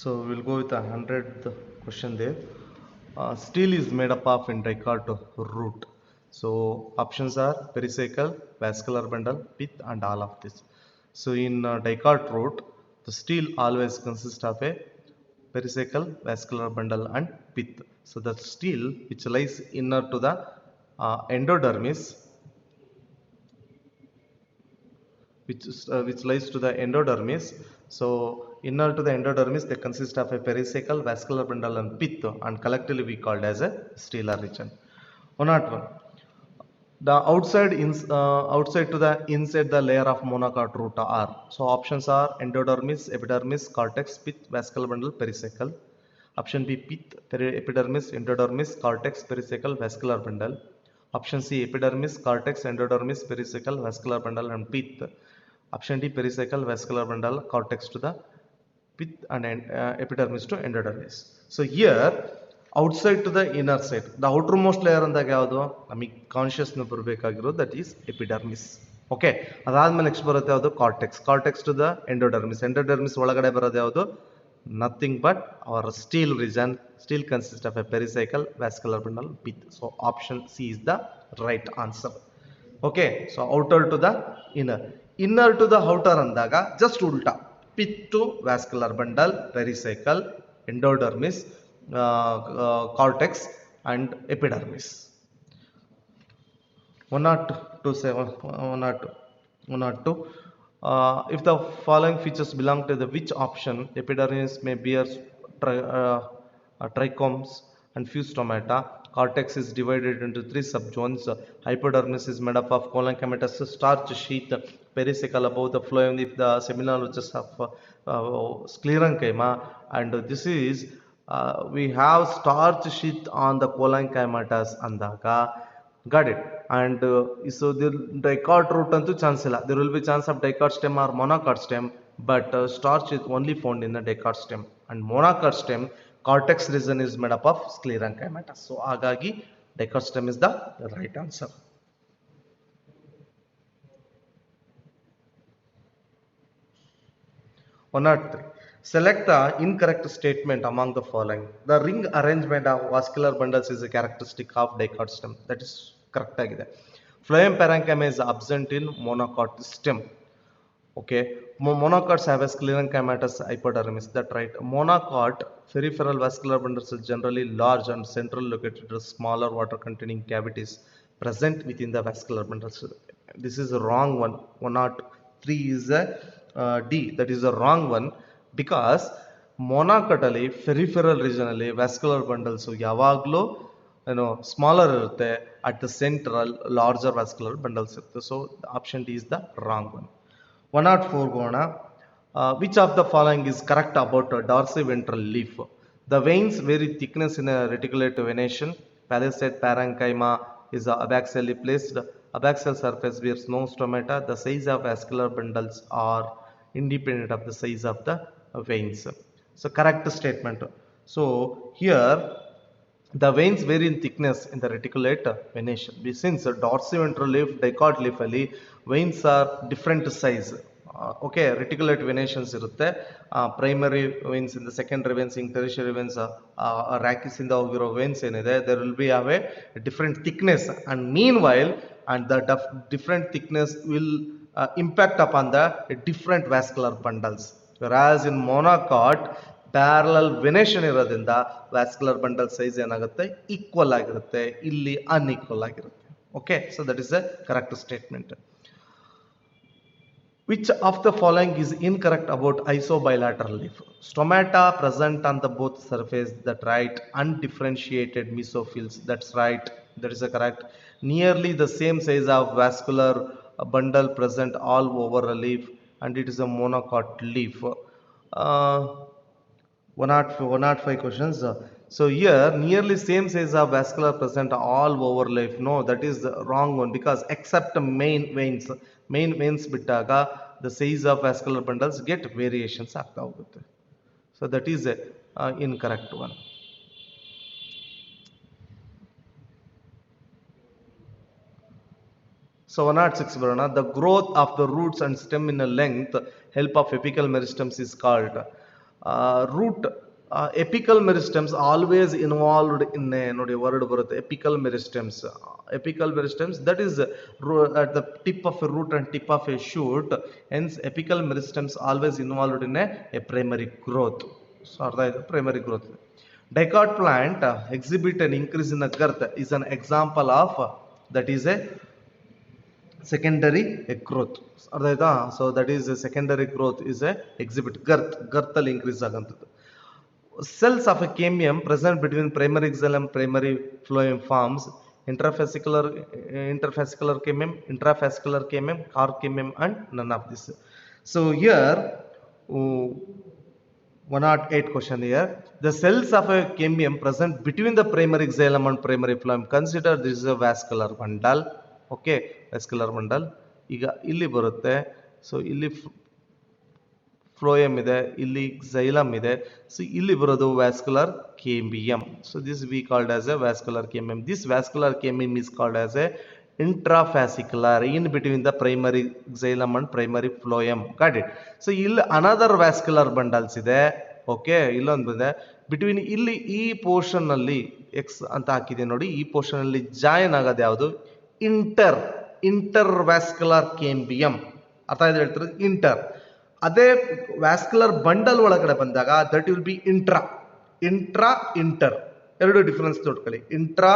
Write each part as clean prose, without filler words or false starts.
So we'll go with the 100th question there. Steel is made up of in Descartes root. So options are pericycle, vascular bundle, pith, and all of this. So in Descartes root, the steel always consists of a pericycle, vascular bundle, and pith. So the steel which lies inner to the endodermis, which lies to the endodermis. So inner to the endodermis, they consist of a pericycle, vascular bundle, and pith, and collectively we called as a stellar region. 101. The outside to the inside the layer of monocot root are. So options are endodermis, epidermis, cortex, pith, vascular bundle, pericycle. Option B, pith, epidermis, endodermis, cortex, pericycle, vascular bundle. Option C, epidermis, cortex, endodermis, pericycle, vascular bundle, and pith. Option D, pericycle, vascular bundle, cortex to the pith, and epidermis to endodermis. So here outside to the inner side, the outermost layer ಅಂದಾಗ ಯಾವುದು ನಮಗೆ consciousness ಬರಬೇಕಾಗಿರೋದು, that is epidermis. Okay, ಅದಾದ್ಮೇಲೆ next ಬರುತ್ತೆ ಯಾವುದು cortex. Cortex to the endodermis. Endodermis ಒಳಗಡೆ ಬರೋದು ಯಾವುದು nothing but our steel region. Steel consists of a pericycle, vascular bundle, pith. So option C is the right answer. Okay, so outer to the inner. Inner to the outer ಅಂದಾಗ just ulta. Pith to vascular bundle, pericycle, endodermis, cortex, and epidermis. 102. If the following features belong to the which option, epidermis may bear trichomes and few stomata. Cortex is divided into 3 subzones. Hypodermis is made up of coloncamatous starch sheath, pericycle above the phloem if the seminal ridges of sclerenchyma, and this is we have starch sheath on the coloncamatous andaga. Got it. And so the Descartes root antu chance illa. There will be chance of Descartes stem or monocot stem, but starch is only found in the Descartes stem. And monocot stem, cortex region is made up of sclerenchyma. So hagagi Descartes stem is the right answer. One or three. Select the incorrect statement among the following. The ring arrangement of vascular bundles is a characteristic of Descartes stem. That is correct agide. Phloem parenchyma is absent in monocot stem. Okay, monocots have a sclerenchymatous hypodermis. That right. Monocot peripheral vascular bundles are generally large and central located smaller water containing cavities present within the vascular bundles. This is a wrong one. 103 is a D. That is a wrong one, because monocot ಅಲ್ಲಿ peripheral region ಅಲ್ಲಿ vascular bundles ಯಾವಾಗಲೂ smaller ಇರುತ್ತೆ, at the central larger vascular bundles ಇರುತ್ತೆ. So option D is the wrong one. 104 ಗೋಣ. Which of the following is correct about dorsiventral leaf? The veins vary thickness in a reticulate venation. Palisade parenchyma is abaxially placed. Abaxial surface bears no stomata. The size of vascular bundles are independent of the size of the veins. So correct statement. So here the veins vary in thickness in the reticulate venation. Since dorsiventral leaf, Descartes leaf ali veins are different size. Okay, reticulate venations irutte, primary veins in the secondary veins, in tertiary veins, rachis inda hogiro veins enide, there will be have a different thickness, and meanwhile and the different thickness will impact upon the different vascular bundles. Whereas in monocot parallel venation ಇರೋದ್ರಿಂದ vascular bundle size ಏನಾಗುತ್ತೆ, equal ಆಗಿರುತ್ತೆ, ಇಲ್ಲಿ unequal ಆಗಿರುತ್ತೆ. Okay, so that is A correct statement. Which of the following is incorrect about isobilateral leaf? Stomata present on the both surface. That right. Undifferentiated mesophyls. That's right. That is a correct. Nearly the same size of vascular bundle present all over a leaf, and it is a monocot leaf. 105 questions. So here nearly same size of vascular present all over leaf. No, that is the wrong one, because except main veins bittaga the size of vascular bundles get variations ಆಗ್ತಾ ಹೋಗುತ್ತೆ. So that is a incorrect one. So 106 ಬರೋಣ. The growth of the roots and stem in a length help of apical meristems is called. root apical meristems always involved in a nodi word barutte apical meristems that is at the tip of a root and tip of a shoot, hence apical meristems always involved in a primary growth. So artha idu primary growth. Dicot plant exhibit an increase in the girth is an example of that is a secondary growth. So that is a secondary growth is a exhibit girth ಅಲ್ಲಿ increase ಆಗಂತದ್ದು. Cells of a cambium present between primary xylem primary phloem forms interfascicular cambium, intrafascicular cambium, car cambium and none of this. So here 108 question here. The cells of a cambium present between the primary xylem and primary phloem, consider this is a vascular bundle. Okay, vascular bundle. ಈಗ ಇಲ್ಲಿ ಬರುತ್ತೆ. So ಇಲ್ಲಿ phloem ಇದೆ, ಇಲ್ಲಿ xylem ಇದೆ. So ಇಲ್ಲಿ ಬರೋದು vascular cambium. So this we called as a vascular cambium. This vascular cambium is called as a intrafascicular, in between the primary xylem and primary phloem. Got it? So ಇಲ್ಲಿ another vascular bundles ಇದೆ. Okay, ಇಲ್ಲೊಂದು ಬಂದೆ between ಇಲ್ಲಿ ಈ portion ಅಲ್ಲಿ X ಅಂತ ಹಾಕಿದೆ ನೋಡಿ, ಈ ಪೋರ್ಷನ್ ಅಲ್ಲಿ ಜಾಯಿನ್ ಆಗೋದು ಯಾವುದು? ಇಂಟರ್ವ್ಯಾಸ್ಕ್ಯುಲರ್ ಕೇಂಬಿಯಂ. ಅರ್ಥ ಇದೆ ಹೇಳ್ತಿರೋದು ಇಂಟರ್. ಅದೇ ವ್ಯಾಸ್ಕ್ಯುಲರ್ ಬಂಡಲ್ ಒಳಗಡೆ ಬಂದಾಗ that will be intra inter. ಎರಡು ಡಿಫರೆನ್ಸ್ ನೋಡ್ಕೊಳ್ಳಿ. Intra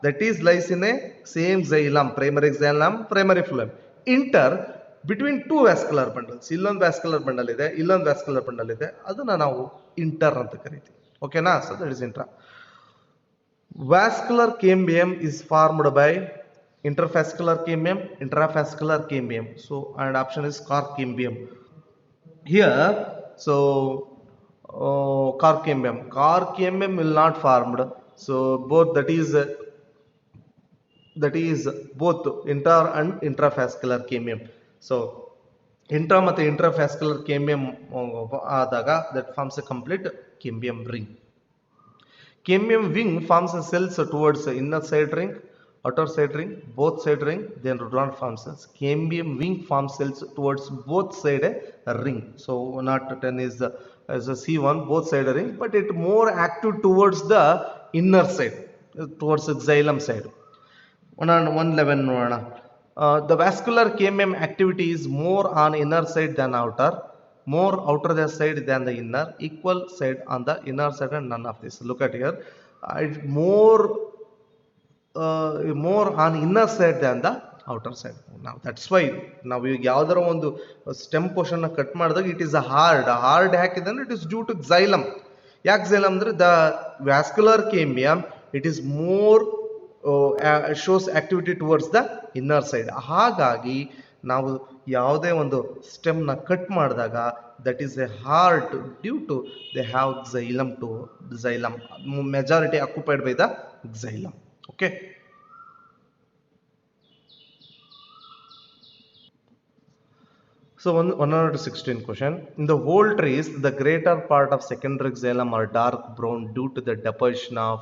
that is lies in a same xylem, primary xylem, primary phloem. Inter between two vascular bundles, ಇಲ್ಲೊಂದು ವ್ಯಾಸ್ಕ್ಯುಲರ್ ಬಂಡಲ್ ಇದೆ, ಇಲ್ಲೊಂದು ವ್ಯಾಸ್ಕ್ಯುಲರ್ ಬಂಡಲ್ ಇದೆ, ಅದನ್ನ ನಾವು ಇಂಟರ್ ಅಂತ ಕರಿತೀವಿ. ಓಕೆನಾ? So that is intra. Vascular cambium is formed by interfascicular cambium, intrafascicular cambium. So and option is car cambium here. So car cambium will not formed. So both that is both inter and intrafascicular cambium. So intra ಮತ್ತು intrafascicular cambium ಆದಾಗ that forms a complete cambium ring. Cambium wing forms a cells towards the inner side ring, outer side ring, both side ring, then Rudolph forms cells. Cambium wing forms cells towards both side a ring. So 110 is a C1 both side ring, but it more active towards the inner side, towards the xylem side. 111 ನೋಡೋಣ. The vascular cambium activity is more on inner side than outer, more outer the side than the inner, equal side on the inner side and none of this. Look at here, more on inner side than the outer side. Now that's why ನಾವು ಈಗ ಯಾವ್ದಾರ ಒಂದು stem portion cut ಮಾಡಿದಾಗ it is hard ಹಾಕಿದ್ರೆ it is due to xylem. ಯಾಕೆ xylem ಅಂದ್ರೆ the vascular cambium it is more shows activity towards the inner side. ಹಾಗಾಗಿ ನಾವು ಯಾವುದೇ ಒಂದು ಸ್ಟೆಮ್ ನ ಕಟ್ ಮಾಡಿದಾಗ that is a heart due to they have xylem majority occupied by the xylem. Okay. So 116 question. In the whole trees, the greater part of secondary xylem are dark brown due to the deposition of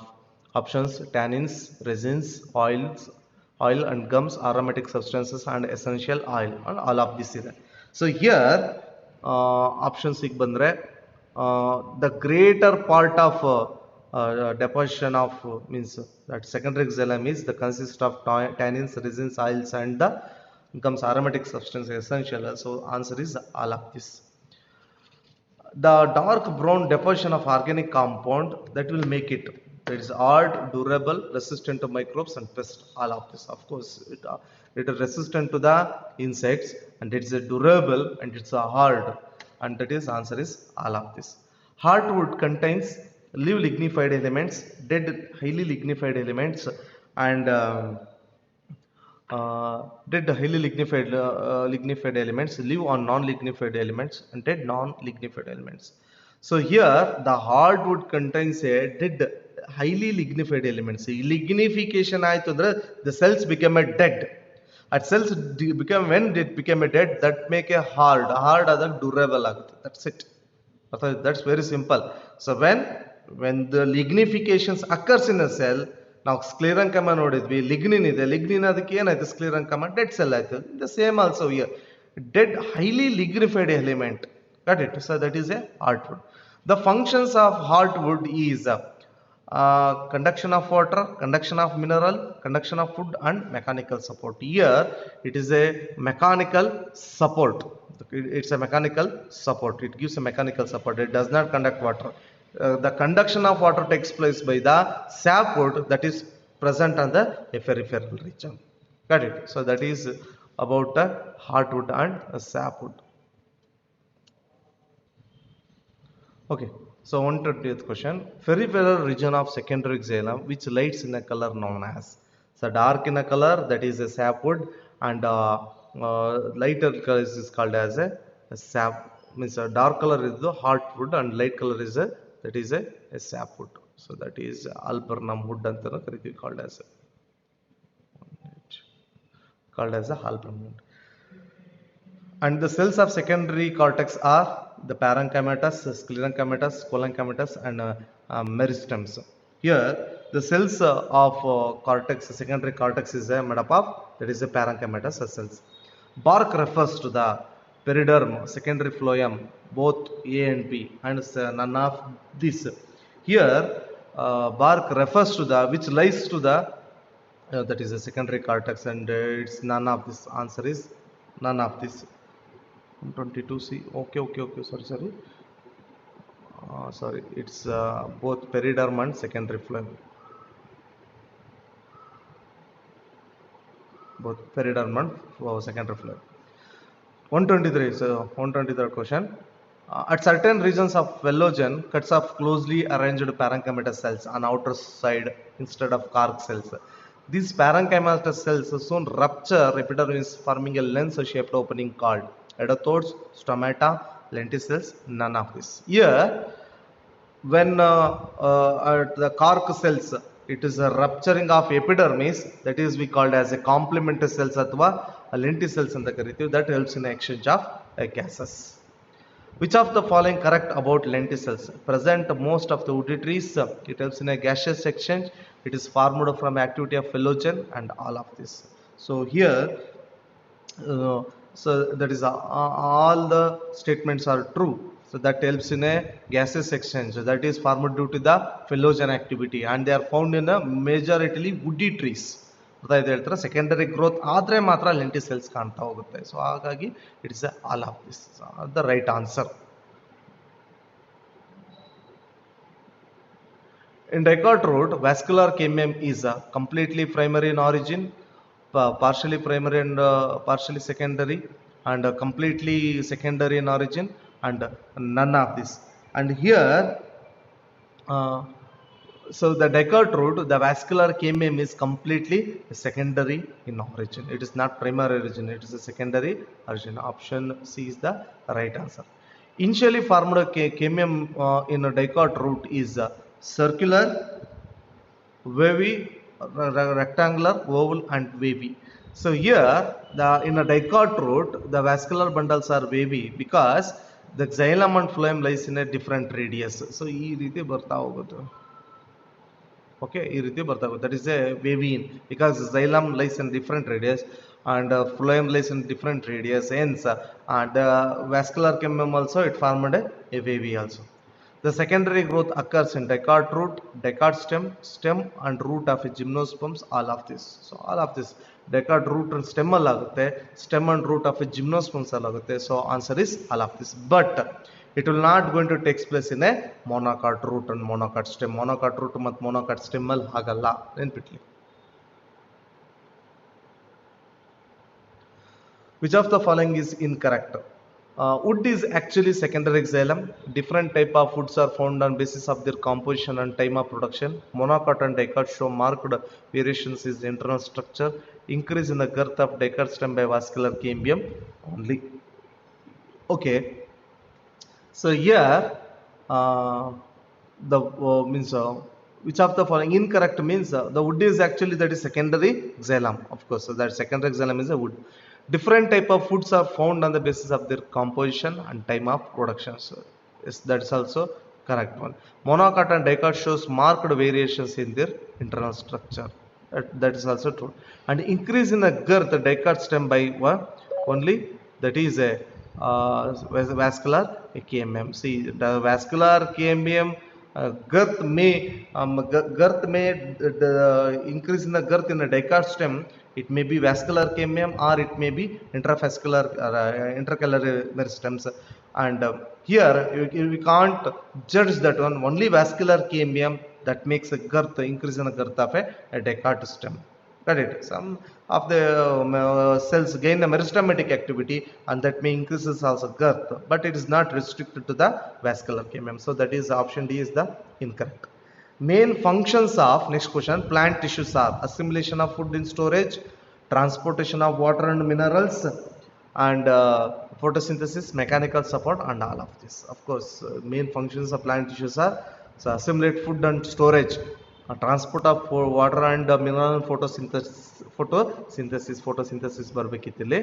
options tannins, resins, oil and gums, aromatic substances and essential oil, and all of this is. So here options ig bandre the greater part of deposition of means that secondary xylem is the consist of tannins, resins, oils and the gums, aromatic substance essential. So answer is all of this. The dark brown deposition of organic compound that will make it is hard, durable, resistant to microbes and pests. All of this, of course, it is resistant to the insects and it's a durable and it's a hard, and that is answer is all of this. Hardwood contains live lignified elements, dead highly lignified elements, and dead highly lignified elements live on non-lignified elements and dead non-lignified elements. So here the hardwood contains a dead highly lignified elements. Lignification ಆಯ್ತು ಅಂದ್ರೆ the cells become a dead. At cells become when it became a dead that make a hard ಆದಾಗ durable ಆಗುತ್ತೆ. That's it. That's very simple. So when the lignifications occurs in a cell, ನಾವು ಸ್ಕ್ಲೆರಂಕಮ ನೋಡಿದ್ವಿ, lignin ಇದೆ, lignin ಅದಕ್ಕೆ ಏನಾಯ್ತು ಸ್ಕ್ಲೆರಂಕಮ dead cell ಆಯ್ತು. The same also here dead highly lignified element. Got it? So that is A hardwood. The functions of heartwood is conduction of water, conduction of mineral, conduction of food, and mechanical support. Here it is a mechanical support. It's a mechanical support. It gives a mechanical support. It does not conduct water. The conduction of water takes place by the sapwood that is present on the peripheral region. Got it? So that is about the heartwood and sapwood. Okay, so 120th question. Peripheral region of secondary xylem which lights in a color known as. So dark in a color, that is a sapwood, and lighter color is called as a sap. Means a dark color is the heartwood and light color is a sapwood. So that is alburnum wood anta called as a alburnum wood. And the cells of secondary cortex are the parenchymatous, sclerenchymatous, collenchymatous, and meristems. Here, the cells of cortex, secondary cortex is made up of, that is a parenchymatous cells. Bark refers to the periderm, secondary phloem, both A and B, and none of this. Here, bark refers to the, which lies to the, that is a secondary cortex, and it's none of this. Answer is none of this. 22C. Okay. Sorry. It's both periderm and secondary phloem. Both periderm and secondary phloem. 123. So 123rd question. At certain regions of phylogen, cuts of closely arranged parenchymatous cells on outer side instead of cork cells. These parenchymatous cells soon rupture epidermis, forming a lens-shaped opening called edothodes, stomata, lenticels, none of this. Here, when at the cork cells, it is a rupturing of epidermis, that is we called as a complementary cells athwa lenticels anta kariತೀವಿ, that helps in exchange of gases. Which of the following correct about lenticels? Present most of the woody trees, it helps in a gaseous exchange, it is formed from activity of phylogen, and all of this. So here, so that is all the statements are true. So that helps in a gaseous exchange. So that is formed due to the phylogen activity, and they are found in a majority woody trees. Secondary growth ಆದರೆ ಮಾತ್ರ lenticels ಕಾಣ್ತಾ ಹೋಗುತ್ತೆ. So ಹಾಗಾಗಿ it is all of this. The right answer. In dicot root, vascular cambium is completely primary in origin, partially primary and partially secondary, and completely secondary in origin, and none of this. And here, so the dicot root, the vascular cambium is completely secondary in origin. It is not primary origin, it is a secondary origin. Option C is the right answer. Initially formed cambium in a dicot root is circular, wavy, rectangular, oval, and wavy. So here, in a dicot root, the vascular bundles are wavy because the xylem and phloem lies in a different radius. So ee riti barta hogutte. Okay, ee riti barta hogutte. That is a wavy because xylem lies in different radius and phloem lies in different radius. Hence, and vascular cambium also it formed a wavy also. The secondary growth occurs in dicot root, dicot stem, and root of a gymnosperms, all of this. So all of this, dicot root and stem allagutte, stem and root of a gymnosperms allagutte. So answer is all of this. But it will not going to take place in a monocot root and monocot stem. Monocot root ಮತ್ತು monocot stem ಅಲ್ಲಿ ಹಾಗಲ್ಲ, ನೆನ್ಪಿಟ್ಲಿ. Which of the following is incorrect? Wood is actually secondary xylem. Different type of woods are found on basis of their composition and time of production. Monocot and dicot show marked variations in the internal structure. Increase in the girth of dicot stem by vascular cambium only. Okay. So here, the means which of the following incorrect means the wood is actually that is secondary xylem. Of course, so that secondary xylem is a wood. Different type of foods are found on the basis of their composition and time of production. So yes, that is also correct one. Monocot and dicot shows marked variations in their internal structure. That is also true. And increase in the girth dicot stem by one only, that is a vascular KMM. See, the vascular KMM girth may increase in the girth in the Descartes stem. It may be vascular KMM or it may be intravascular intercalary meristems. And here we can't judge that one. Only vascular KMM that makes a girth increase in the girth of a Descartes stem. Got it? Some of the cells gain a meristematic activity and that may increases also girth, but it is not restricted to the vascular KMM. So that is option D is the incorrect. Main functions of, next question, plant tissues are assimilation of food in storage, transportation of water and minerals, and photosynthesis, mechanical support, and all of this. Of course, main functions of plant tissues are so assimilate food and storage, transport of water and mineral, photosynthesis ಬರಬೇಕಿತ್ತಿಲ್ಲಿ,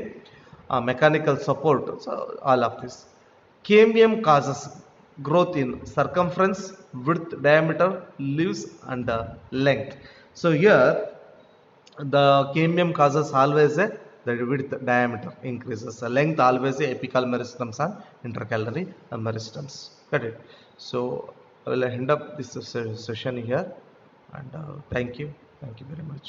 mechanical support, so all of this. KMM causes growth in circumference, width, diameter, leaves, and length. So here the KMM causes always a the width diameter increases, the length always a apical meristems and intercalary meristems. Got it? So I will end up this session here, and thank you very much.